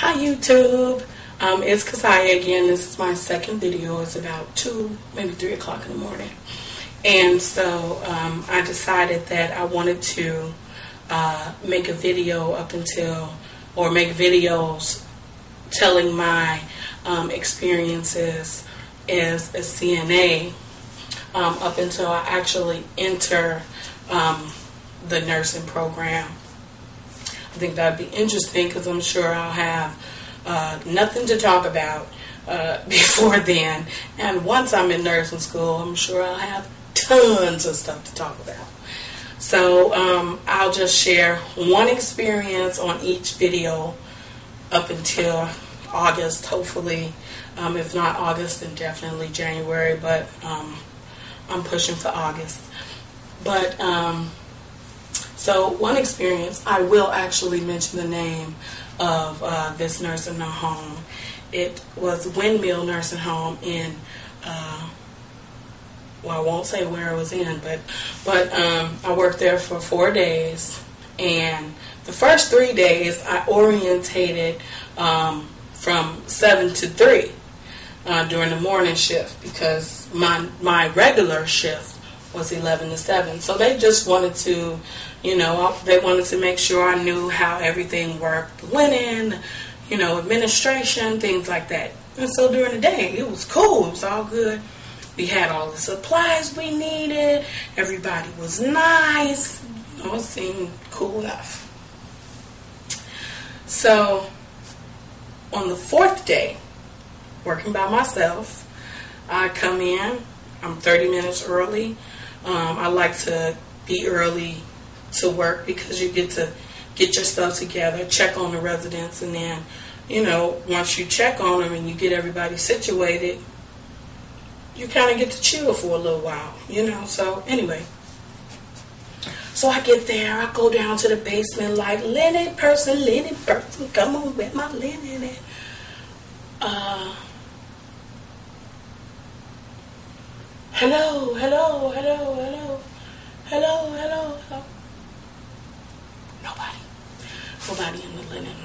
Hi YouTube, it's Kasaya again. This is my second video. It's about 2, maybe 3 o'clock in the morning. And so I decided that I wanted to make a video make videos telling my experiences as a CNA up until I actually enter the nursing program. I think that'd be interesting because I'm sure I'll have nothing to talk about before then. And once I'm in nursing school, I'm sure I'll have tons of stuff to talk about. So I'll just share one experience on each video up until August, hopefully. If not August, then definitely January, but I'm pushing for August. But so one experience, I will actually mention the name of this nursing home. It was Windmill Nursing Home in, well, I won't say where it was in, but I worked there for 4 days, and the first 3 days I orientated from 7 to 3 during the morning shift, because my regular shift was 11 to 7. So they just wanted to, they wanted to make sure I knew how everything worked, linen, administration, things like that. And so during the day, it was cool. It was all good. We had all the supplies we needed. Everybody was nice. It seemed cool enough. So on the 4th day, working by myself, I come in. I'm 30 minutes early. I like to be early to work because you get to get your stuff together, check on the residents, and then, once you check on them and you get everybody situated, you kind of get to chill for a little while, So anyway, so I get there, I go down to the basement like, linen person, come on with my linen. Hello. Nobody in the linen,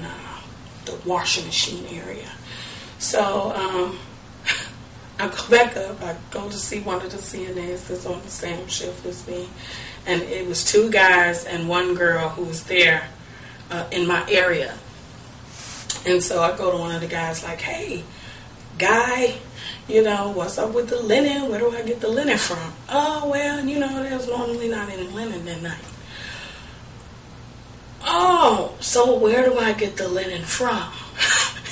the washing machine area. So I go back up. I go to see one of the CNAs that's on the same shift as me, and it was 2 guys and 1 girl who was there in my area. And so I go to one of the guys like, hey, guy, what's up with the linen? Where do I get the linen from? Oh, well, there's normally not any linen that night. Oh, so where do I get the linen from?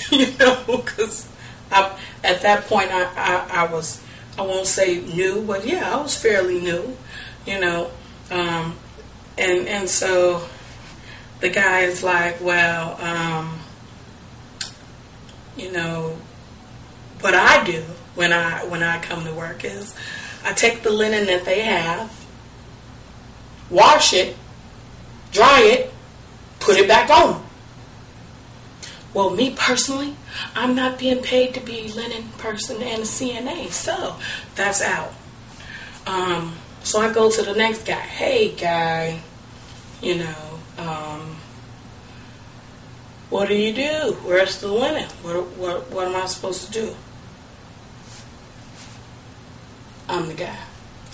Because at that point I was, I won't say new, but yeah, I was fairly new, and so the guy is like, well, what I do when I come to work is I take the linen that they have, wash it, dry it, put it back on. Well, me personally, I'm not being paid to be a linen person and a CNA, so that's out. So I go to the next guy. Hey, guy, what do you do? Where's the linen? What am I supposed to do? I'm the guy,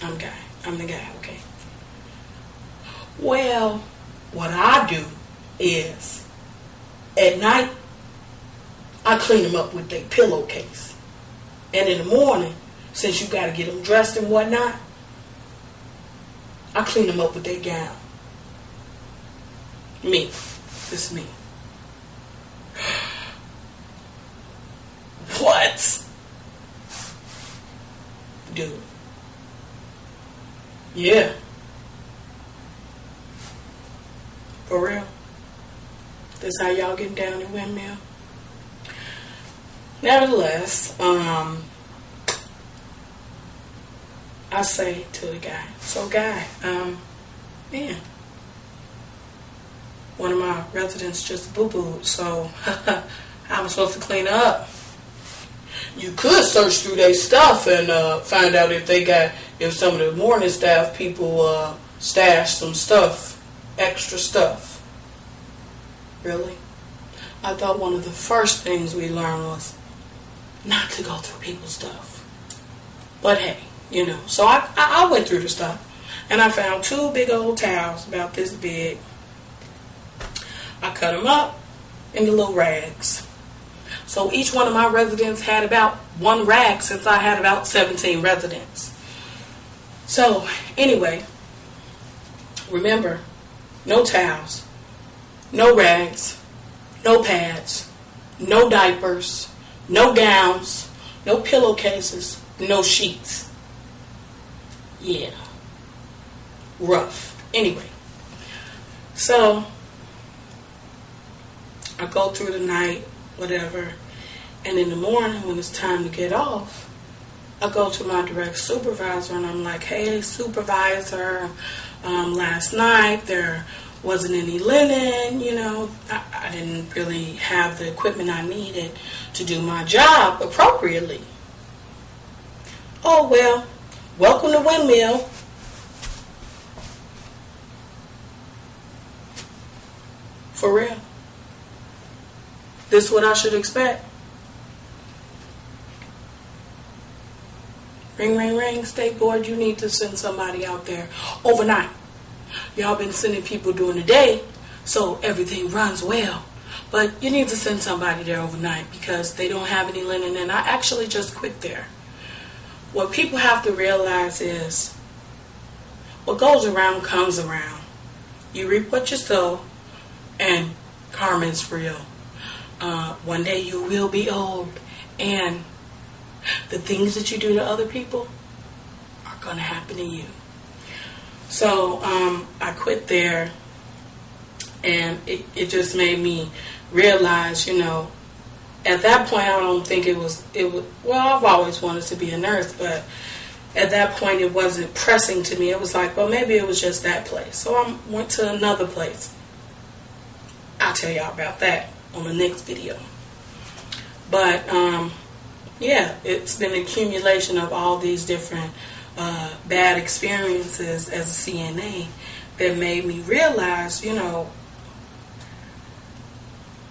okay. Well, what I do is, at night, I clean them up with their pillowcase. And in the morning, since you got to get them dressed and whatnot, I clean them up with their gown. Me. This is me. What? Dude. Yeah. For real? This how y'all getting down in Windmill? Nevertheless, I say to the guy, so guy, man, one of my residents just boo-booed, so how am I supposed to clean up? You could search through their stuff and find out if some of the morning staff people stashed some stuff, extra stuff. Really? I thought one of the first things we learned was not to go through people's stuff. But hey, you know, so I went through the stuff, and I found 2 big old towels about this big. I cut them up into little rags. So each one of my residents had about 1 rag, since I had about 17 residents. So anyway, remember, no towels, no rags, no pads, no diapers, no gowns, no pillowcases, no sheets. Yeah. Rough. Anyway. So I go through the night, whatever, and in the morning when it's time to get off, I go to my direct supervisor and I'm like, hey, supervisor, last night there wasn't any linen, you know, I didn't really have the equipment I needed to do my job appropriately. Oh, well, welcome to Windmill. For real. This is what I should expect. Ring, ring, ring, State Board, you need to send somebody out there overnight. Y'all been sending people during the day, so everything runs well. But you need to send somebody there overnight because they don't have any linen, and I actually just quit there. What people have to realize is what goes around comes around. You reap what you sow, and karma's real. One day you will be old, and the things that you do to other people are going to happen to you. So I quit there, and it just made me realize, you know, at that point I don't think it was, well, I've always wanted to be a nurse, but at that point it wasn't pressing to me. It was like, well, maybe it was just that place. So I went to another place. I'll tell y'all about that on the next video. But yeah, it's been an accumulation of all these different bad experiences as a CNA that made me realize, you know,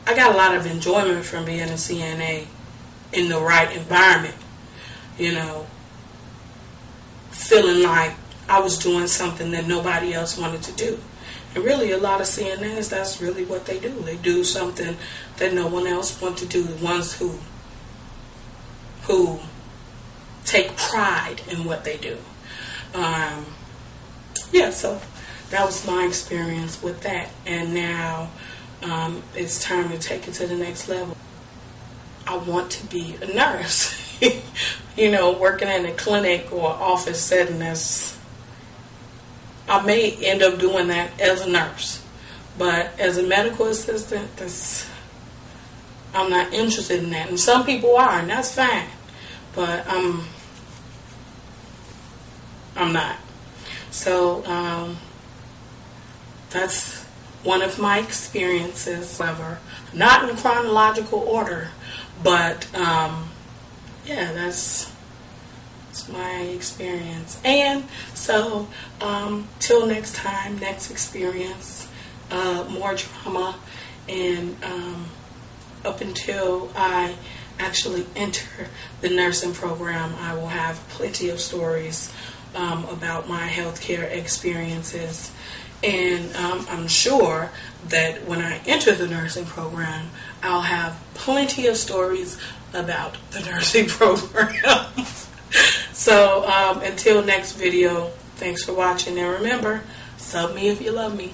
I got a lot of enjoyment from being a CNA in the right environment, you know, feeling like I was doing something that nobody else wanted to do. And really, a lot of CNAs, that's really what they do. They do something that no one else wants to do. The ones who take pride in what they do. Yeah, so that was my experience with that. And now it's time to take it to the next level. I want to be a nurse. You know, working in a clinic or office setting, I may end up doing that as a nurse. But as a medical assistant, I'm not interested in that. And some people are, and that's fine. But I'm not. So that's one of my experiences. However, not in chronological order, but yeah, that's my experience. And so till next time, next experience, more drama, and up until I actually enter the nursing program, I will have plenty of stories about my healthcare experiences. And I'm sure that when I enter the nursing program, I'll have plenty of stories about the nursing program. So until next video, thanks for watching, and remember, sub me if you love me.